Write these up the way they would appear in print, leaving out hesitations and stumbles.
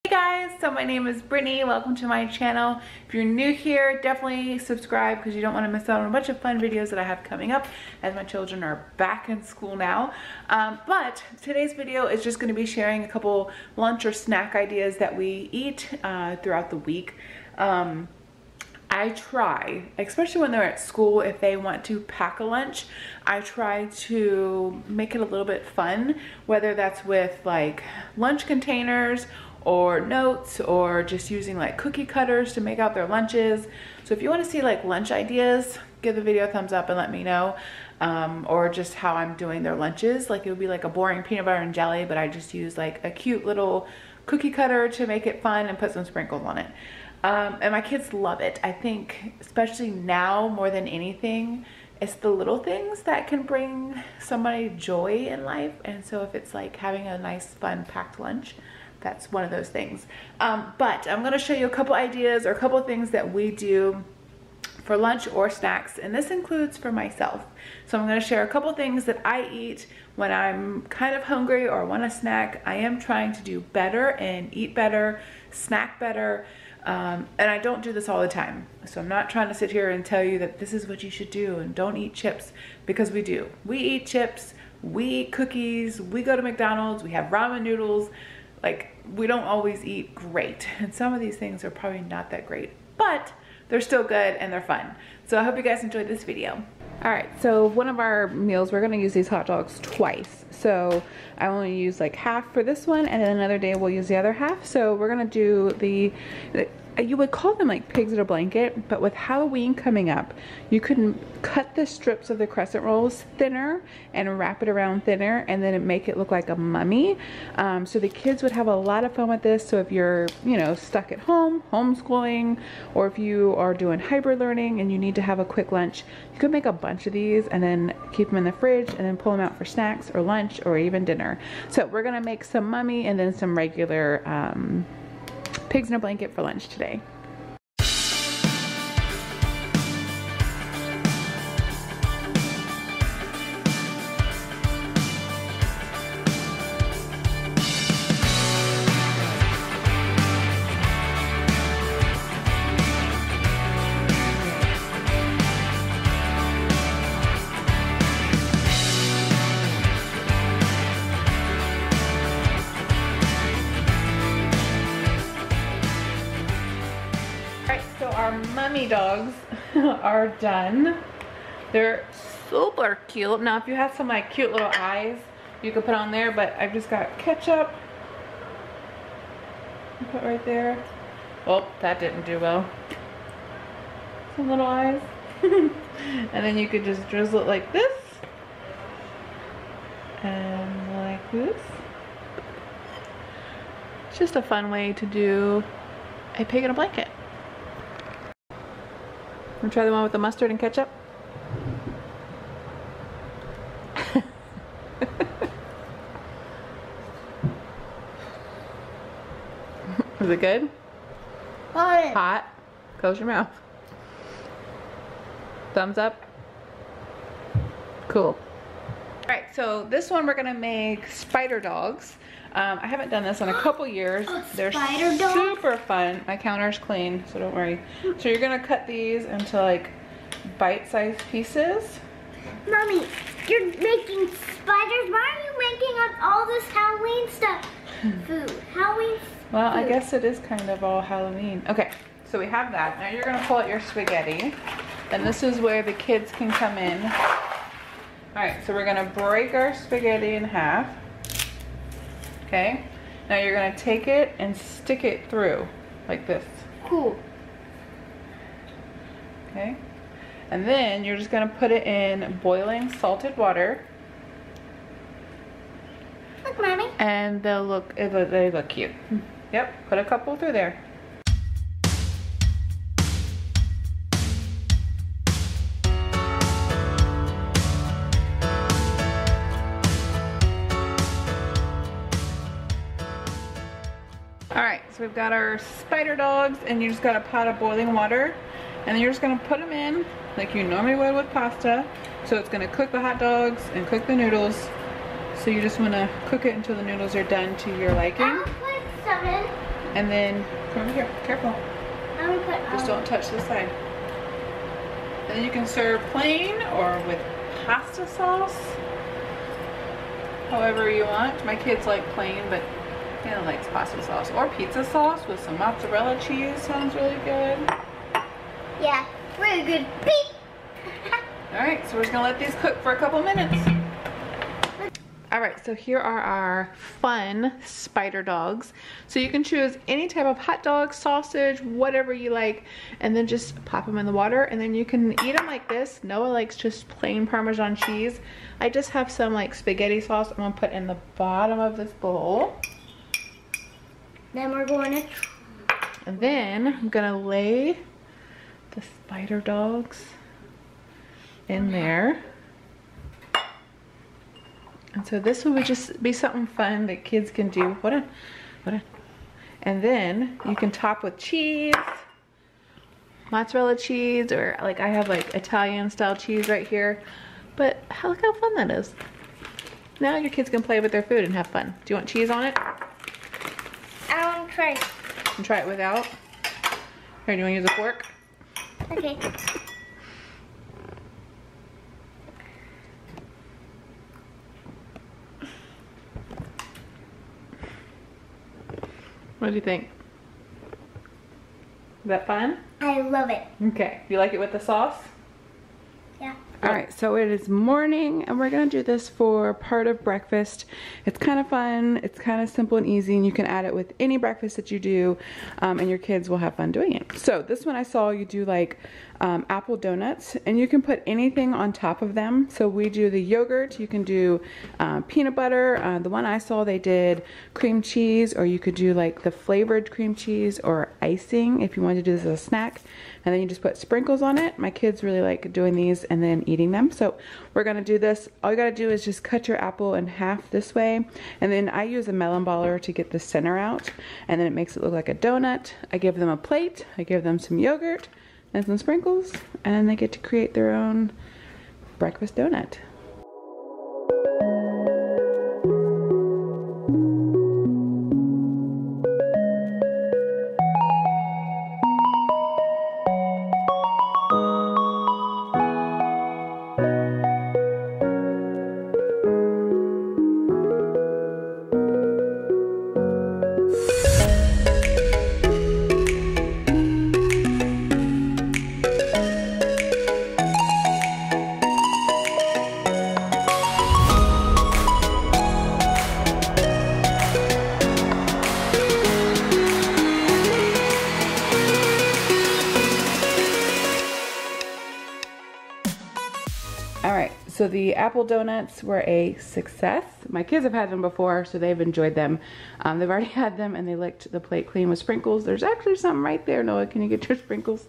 Hey guys, so my name is Brittany. Welcome to my channel. If you're new here, definitely subscribe because you don't want to miss out on a bunch of fun videos that I have coming up as my children are back in school now. But today's video is just going to be sharing a couple lunch or snack ideas that we eat throughout the week. I try, especially when they're at school, if they want to pack a lunch, I try to make it a little bit fun, whether that's with like lunch containers or notes or just using like cookie cutters to make out their lunches. So if you want to see like lunch ideas, give the video a thumbs up and let me know. Or just how I'm doing their lunches. Like it would be like a boring peanut butter and jelly, but I just use like a cute little cookie cutter to make it fun and put some sprinkles on it. And my kids love it. I think especially now more than anything, it's the little things that can bring somebody joy in life. And so if it's like having a nice fun packed lunch, that's one of those things. But I'm going to show you a couple ideas or a couple things that we do for lunch or snacks, and this includes for myself. So I'm going to share a couple things that I eat when I'm kind of hungry or want a snack. I am trying to do better and eat better, snack better, and I don't do this all the time. So I'm not trying to sit here and tell you that this is what you should do and don't eat chips, because we do. We eat chips, we eat cookies, we go to McDonald's, we have ramen noodles. Like, we don't always eat great, and some of these things are probably not that great, but they're still good and they're fun. So I hope you guys enjoyed this video. All right, so one of our meals, we're gonna use these hot dogs twice. So I only use like half for this one, and then another day we'll use the other half. So we're gonna do you would call them like pigs in a blanket, but with Halloween coming up, you can cut the strips of the crescent rolls thinner and wrap it around thinner, and then make it look like a mummy. So the kids would have a lot of fun with this. So if you're, you know, stuck at home, homeschooling, or if you are doing hybrid learning and you need to have a quick lunch, you could make a bunch of these and then keep them in the fridge and then pull them out for snacks or lunch or even dinner. So we're gonna make some mummy and then some regular pigs in a blanket for lunch today. Our mummy dogs are done. They're super cute. Now if you have some like cute little eyes you could put on there, but I've just got ketchup. Put right there. Oh, that didn't do well. Some little eyes. And then you could just drizzle it like this. And like this. It's just a fun way to do a pig in a blanket. Wanna try the one with the mustard and ketchup? Is it good? Hot. Close your mouth. Thumbs up. Cool. Alright, so this one we're gonna make spider dogs. I haven't done this in a couple years. They're super fun. My counter's clean, so don't worry. So you're gonna cut these into like bite-sized pieces. Mommy, you're making spiders. Why are you making up all this Halloween stuff? Food. Halloween food. Well, I guess it is kind of all Halloween. Okay, so we have that. Now you're gonna pull out your spaghetti. And this is where the kids can come in. Alright, so we're gonna break our spaghetti in half. Okay, now you're gonna take it and stick it through like this. Cool. Okay, and then you're just gonna put it in boiling salted water. Look, Mommy. And they look cute. Yep, put a couple through there. Alright, so we've got our spider dogs, and you just got a pot of boiling water, and then you're just going to put them in like you normally would with pasta. So it's going to cook the hot dogs and cook the noodles. So you just want to cook it until the noodles are done to your liking. I'll put some in. And then, come over here, careful. I'm gonna put Just don't touch this side. And then you can serve plain or with pasta sauce. However you want. My kids like plain, but Hannah likes pasta sauce. Or pizza sauce with some mozzarella cheese. Sounds really good. Yeah, really good. Beep. Alright, so we're just gonna let these cook for a couple minutes. Alright, so here are our fun spider dogs. So you can choose any type of hot dog, sausage, whatever you like, and then just pop them in the water, and then you can eat them like this. Noah likes just plain Parmesan cheese. I just have some like spaghetti sauce I'm gonna put in the bottom of this bowl. Then we're going to... And then I'm gonna lay the spider dogs in there. And so this will just be something fun that kids can do. What on. And then you can top with cheese, mozzarella cheese, or like I have like Italian style cheese right here. But look how fun that is. Now your kids can play with their food and have fun. Do you want cheese on it? I want to try. And try it without? Here, do you want to use a fork? Okay. What do you think? Is that fun? I love it. Okay. You like it with the sauce? Yeah. Alright, so it is morning and we're going to do this for part of breakfast. It's kind of fun, it's kind of simple and easy, and you can add it with any breakfast that you do, and your kids will have fun doing it. So this one I saw you do like apple donuts, and you can put anything on top of them. So we do the yogurt, you can do peanut butter. The one I saw they did cream cheese, or you could do like the flavored cream cheese or icing if you want to do this as a snack. And then you just put sprinkles on it. My kids really like doing these and then eating them. So we're gonna do this. All you gotta do is just cut your apple in half this way. And then I use a melon baller to get the center out. And then it makes it look like a donut. I give them a plate. I give them some yogurt and some sprinkles. And then they get to create their own breakfast donut. Alright, so the apple donuts were a success. My kids have had them before, so they've enjoyed them. They've already had them and they licked the plate clean with sprinkles. There's actually something right there. Noah, can you get your sprinkles?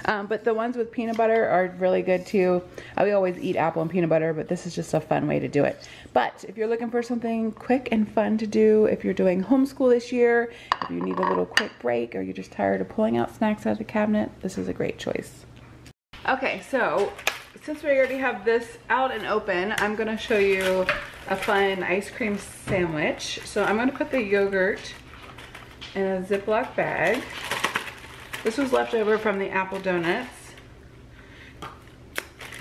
But the ones with peanut butter are really good too. We always eat apple and peanut butter, but this is just a fun way to do it. But if you're looking for something quick and fun to do, if you're doing homeschool this year, if you need a little quick break, or you're just tired of pulling out snacks out of the cabinet, this is a great choice. Okay, so since we already have this out and open, I'm gonna show you a fun ice cream sandwich. So I'm gonna put the yogurt in a Ziploc bag. This was left over from the apple donuts.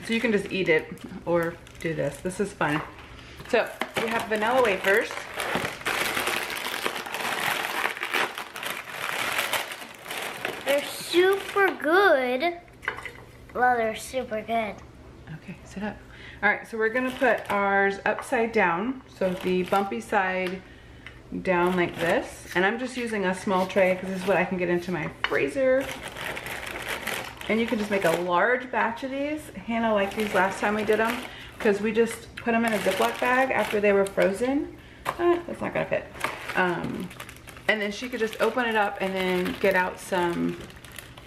So you can just eat it or do this. This is fun. So we have vanilla wafers. They're super good. Well, they're super good. Okay, sit up. All right, so we're gonna put ours upside down. So the bumpy side down like this. And I'm just using a small tray because this is what I can get into my freezer. And you can just make a large batch of these. Hannah liked these last time we did them because we just put them in a Ziploc bag after they were frozen. That's not gonna fit. And then she could just open it up and then get out some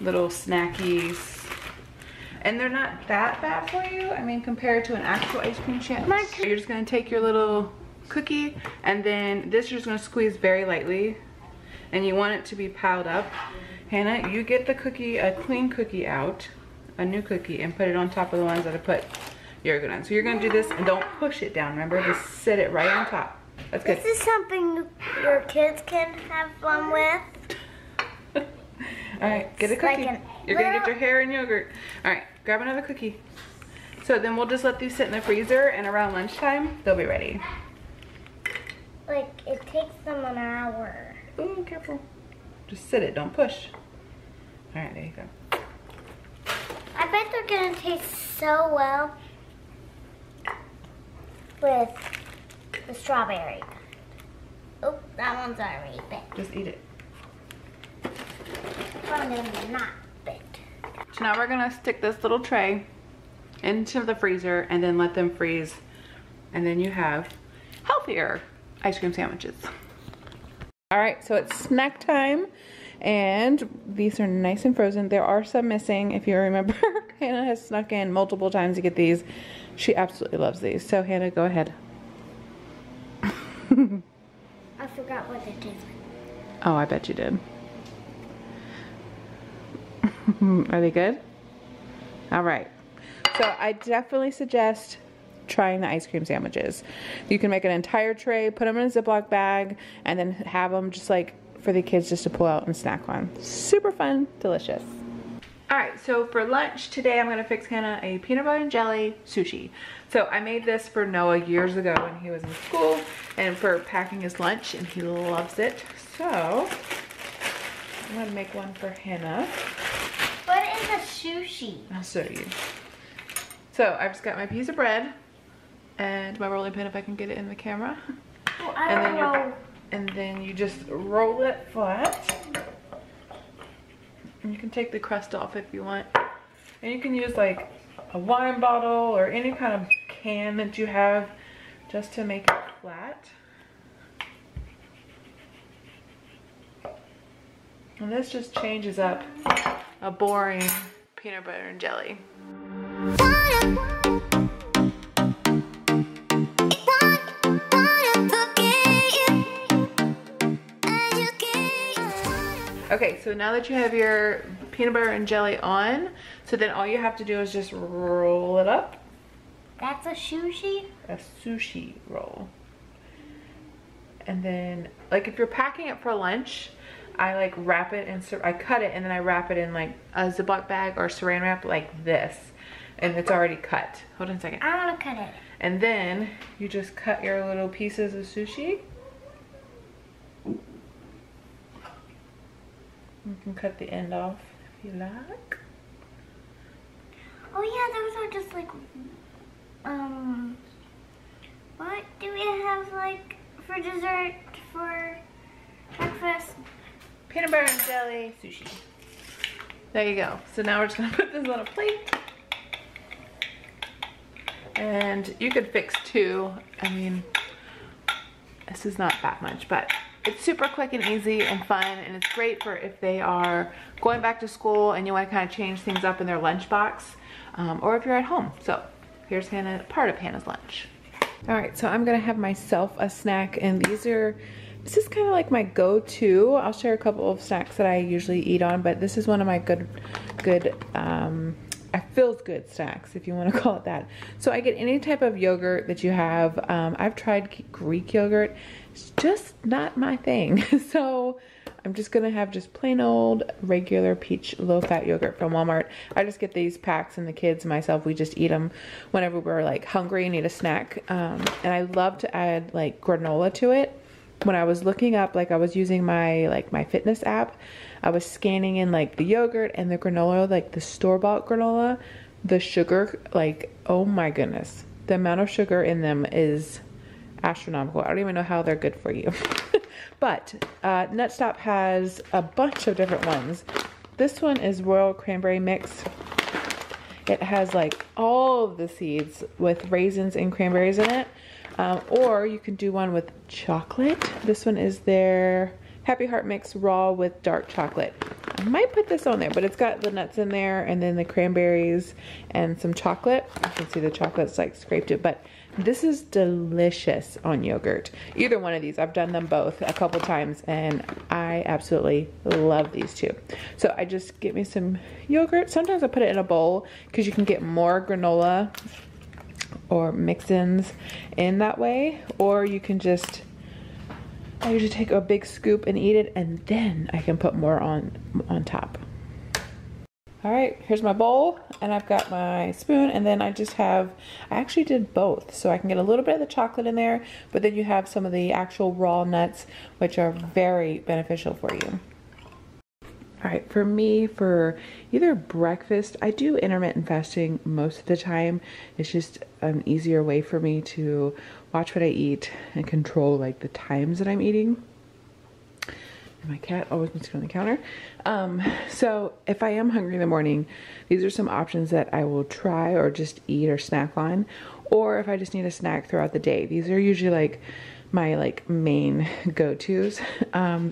little snackies. And they're not that bad for you. I mean, compared to an actual ice cream sandwich. You're just gonna take your little cookie, and then this you're just gonna squeeze very lightly, and you want it to be piled up. Hannah, you get the cookie, a clean cookie out, a new cookie, and put it on top of the ones that I put yogurt on. So you're gonna do this, and don't push it down, remember? Just sit it right on top. That's good. This is something your kids can have fun with. All right, get a cookie. Like You're gonna get your hair in yogurt. All right, grab another cookie. So then we'll just let these sit in the freezer, and around lunchtime, they'll be ready. Like, it takes them an hour. Ooh, careful. Just sit it, don't push. All right, there you go. I bet they're gonna taste so well with the strawberry. Oh, that one's already bit. Just eat it. One is not bit. So now we're gonna stick this little tray into the freezer and then let them freeze. And then you have healthier ice cream sandwiches. All right, so it's snack time. And these are nice and frozen. There are some missing. If you remember, Hannah has snuck in multiple times to get these. She absolutely loves these. So Hannah, go ahead. I forgot what it tastes like. Oh, I bet you did. Are they good? All right. So I definitely suggest trying the ice cream sandwiches. You can make an entire tray, put them in a Ziploc bag, and then have them just like for the kids just to pull out and snack on. Super fun, delicious. All right, so for lunch today, I'm gonna fix Hannah a peanut butter and jelly sushi. So I made this for Noah years ago when he was in school and for packing his lunch, and he loves it. So I'm gonna make one for Hannah. What is a sushi? I'll show you. So I've just got my piece of bread and my rolling pin if I can get it in the camera. Oh, I don't know. And then you just roll it flat. And you can take the crust off if you want. And you can use like a wine bottle or any kind of can that you have just to make it flat. And this just changes up a boring peanut butter and jelly. Okay, so now that you have your peanut butter and jelly on, so then all you have to do is just roll it up. That's a sushi? A sushi roll. And then, like if you're packing it for lunch, I like wrap it and I cut it and then I wrap it in like a Ziploc bag or saran wrap like this. And it's already cut. Hold on a second. I want to cut it. And then you just cut your little pieces of sushi. You can cut the end off if you like. Oh yeah, those are just like, what do we have like for dessert, for breakfast? Peanut butter and jelly sushi. There you go. So now we're just gonna put this on a plate. And you could fix two. I mean, this is not that much, but it's super quick and easy and fun, and it's great for if they are going back to school and you want to kind of change things up in their lunchbox, or if you're at home. So here's part of Hannah's lunch. All right, so I'm gonna have myself a snack, and this is kind of like my go-to. I'll share a couple of snacks that I usually eat on, but this is one of my good feels good snacks, if you want to call it that. So I get any type of yogurt that you have. I've tried Greek yogurt. It's just not my thing. So I'm just gonna have just plain old regular peach low-fat yogurt from Walmart. I just get these packs, and the kids and myself, we just eat them whenever we're like hungry and need a snack. And I love to add like granola to it. When I was looking up, like I was using my fitness app, I was scanning in like the yogurt and the granola, like the store-bought granola, the sugar, like, oh my goodness, the amount of sugar in them is astronomical. I don't even know how they're good for you. But Nutstop has a bunch of different ones. This one is Royal Cranberry Mix. It has like all of the seeds with raisins and cranberries in it. Or you can do one with chocolate. This one is their Happy Heart Mix raw with dark chocolate. I might put this on there, but it's got the nuts in there and then the cranberries and some chocolate. You can see the chocolate's like scraped it, but this is delicious on yogurt. Either one of these, I've done them both a couple times and I absolutely love these two. So I just get me some yogurt. Sometimes I put it in a bowl because you can get more granola or mix-ins in that way, or you can just I usually take a big scoop and eat it, and then I can put more on top. All right, here's my bowl, and I've got my spoon, and then I actually did both. So I can get a little bit of the chocolate in there, but then you have some of the actual raw nuts, which are very beneficial for you. All right, for me, for either breakfast, I do intermittent fasting most of the time. It's just an easier way for me to watch what I eat and control like the times that I'm eating. My cat always wants to go on the counter. So if I am hungry in the morning, these are some options that I will try or just eat or snack on. Or if I just need a snack throughout the day, these are usually like my main go-tos.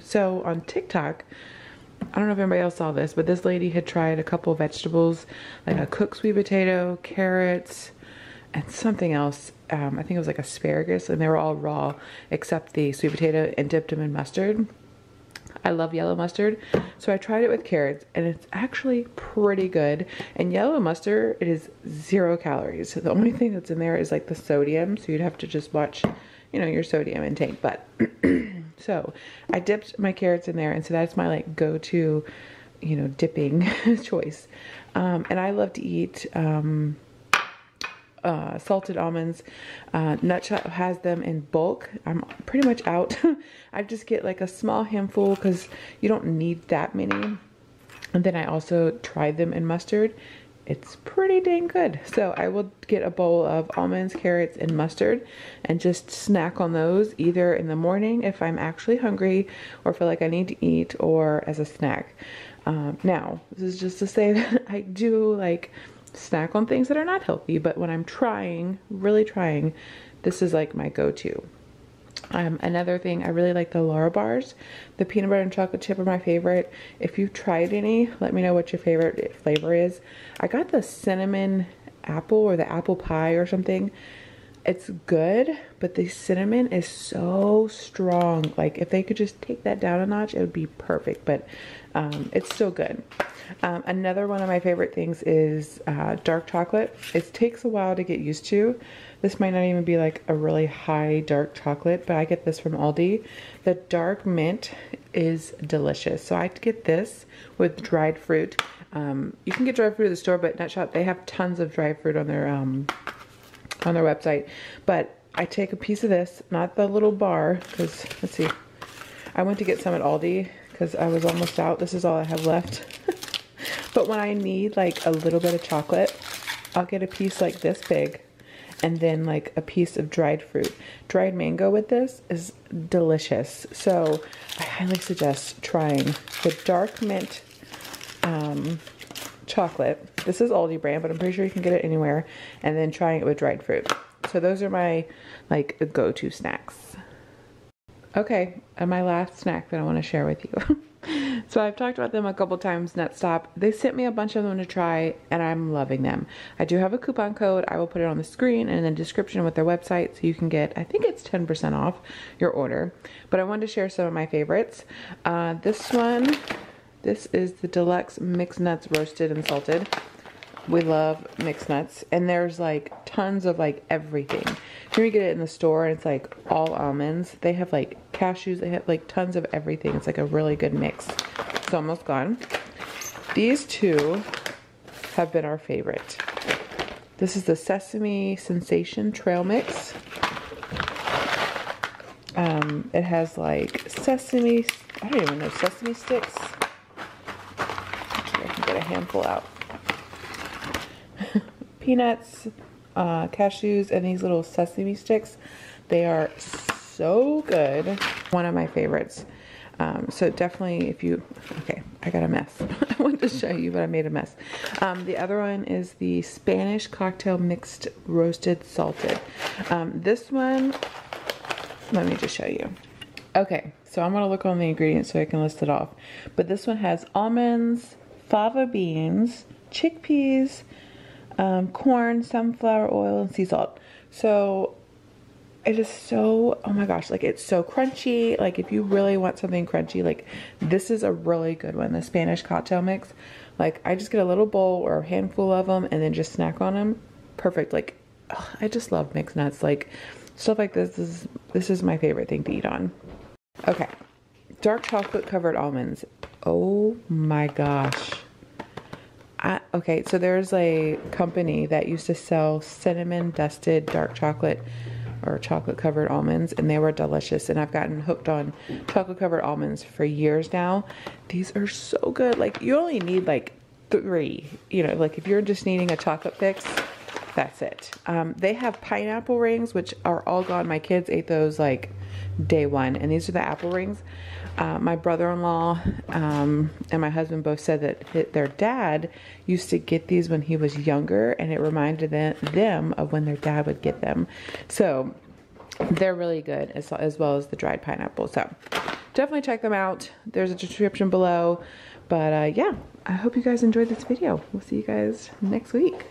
So on TikTok, I don't know if anybody else saw this, but this lady had tried a couple vegetables, like a cooked sweet potato, carrots, and something else. I think it was like asparagus, and they were all raw except the sweet potato, and dipped them in mustard. I love yellow mustard, so I tried it with carrots, and it's actually pretty good. And yellow mustard, it is 0 calories. So the only thing that's in there is like the sodium, so you'd have to just watch, you know, your sodium intake. But so I dipped my carrots in there, and so that's my like go-to, you know, dipping choice. And I love to eat salted almonds. Nutstop has them in bulk. I'm pretty much out. I just get like a small handful because you don't need that many. And then I also tried them in mustard. It's pretty dang good. So I will get a bowl of almonds, carrots, and mustard and just snack on those either in the morning if I'm actually hungry or feel like I need to eat, or as a snack. Now, this is just to say that I do like snack on things that are not healthy, but when I'm trying, really trying, this is like my go-to. Another thing, I really like the Lara bars. The peanut butter and chocolate chip are my favorite. If you've tried any, let me know what your favorite flavor is. I got the cinnamon apple or the apple pie or something. It's good, but the cinnamon is so strong. Like if they could just take that down a notch, it would be perfect, but it's still good. Another one of my favorite things is dark chocolate. It takes a while to get used to. This might not even be like a really high dark chocolate, but I get this from Aldi. The dark mint is delicious. So I get this with dried fruit. You can get dried fruit at the store, but Nutstop, they have tons of dried fruit on their website. But I take a piece of this, not the little bar, because let's see. I went to get some at Aldi because I was almost out. This is all I have left. But when I need like a little bit of chocolate, I'll get a piece like this big, and then like a piece of dried fruit. Dried mango with this is delicious. So I highly suggest trying the dark mint chocolate. This is Aldi brand, but I'm pretty sure you can get it anywhere. And then trying it with dried fruit. So those are my like go-to snacks. Okay, and my last snack that I want to share with you. So I've talked about them a couple times, Nutstop. They sent me a bunch of them to try, and I'm loving them. I do have a coupon code. I will put it on the screen and in the description with their website, so you can get, I think it's 10% off your order. But I wanted to share some of my favorites. This is the deluxe mixed nuts roasted and salted. We love mixed nuts, and there's like tons of like everything. Here you get it in the store, and it's like all almonds. They have like cashews. They have like tons of everything. It's like a really good mix. It's almost gone. These two have been our favorite. This is the Sesame Sensation Trail Mix. It has like sesame, I don't even know, sesame sticks. I can get a handful out. Peanuts, cashews, and these little sesame sticks. They are so good. One of my favorites. So definitely if you, okay, I got a mess. I wanted to show you, but I made a mess. The other one is the Spanish Cocktail Mixed Roasted Salted. This one, let me just show you. Okay, so I'm gonna look on the ingredients so I can list it off. But this one has almonds, fava beans, chickpeas, corn, sunflower oil, and sea salt. So it is so, oh my gosh, like it's so crunchy. Like if you really want something crunchy, like this is a really good one, the Spanish cocktail mix. Like I just get a little bowl or a handful of them and then just snack on them. Perfect. Like I just love mixed nuts. Like stuff like this is my favorite thing to eat on. Okay, dark chocolate covered almonds. Oh my gosh. Okay, so there's a company that used to sell cinnamon dusted dark chocolate or chocolate covered almonds, and they were delicious, and I've gotten hooked on chocolate covered almonds for years now. These are so good. Like, you only need like 3, you know, like if you're just needing a chocolate fix, that's it. They have pineapple rings, which are all gone. My kids ate those like day one, and these are the apple rings. My brother-in-law and my husband both said that their dad used to get these when he was younger, and it reminded them of when their dad would get them. So they're really good, as well as the dried pineapple. So definitely check them out. There's a description below. But yeah, I hope you guys enjoyed this video. We'll see you guys next week.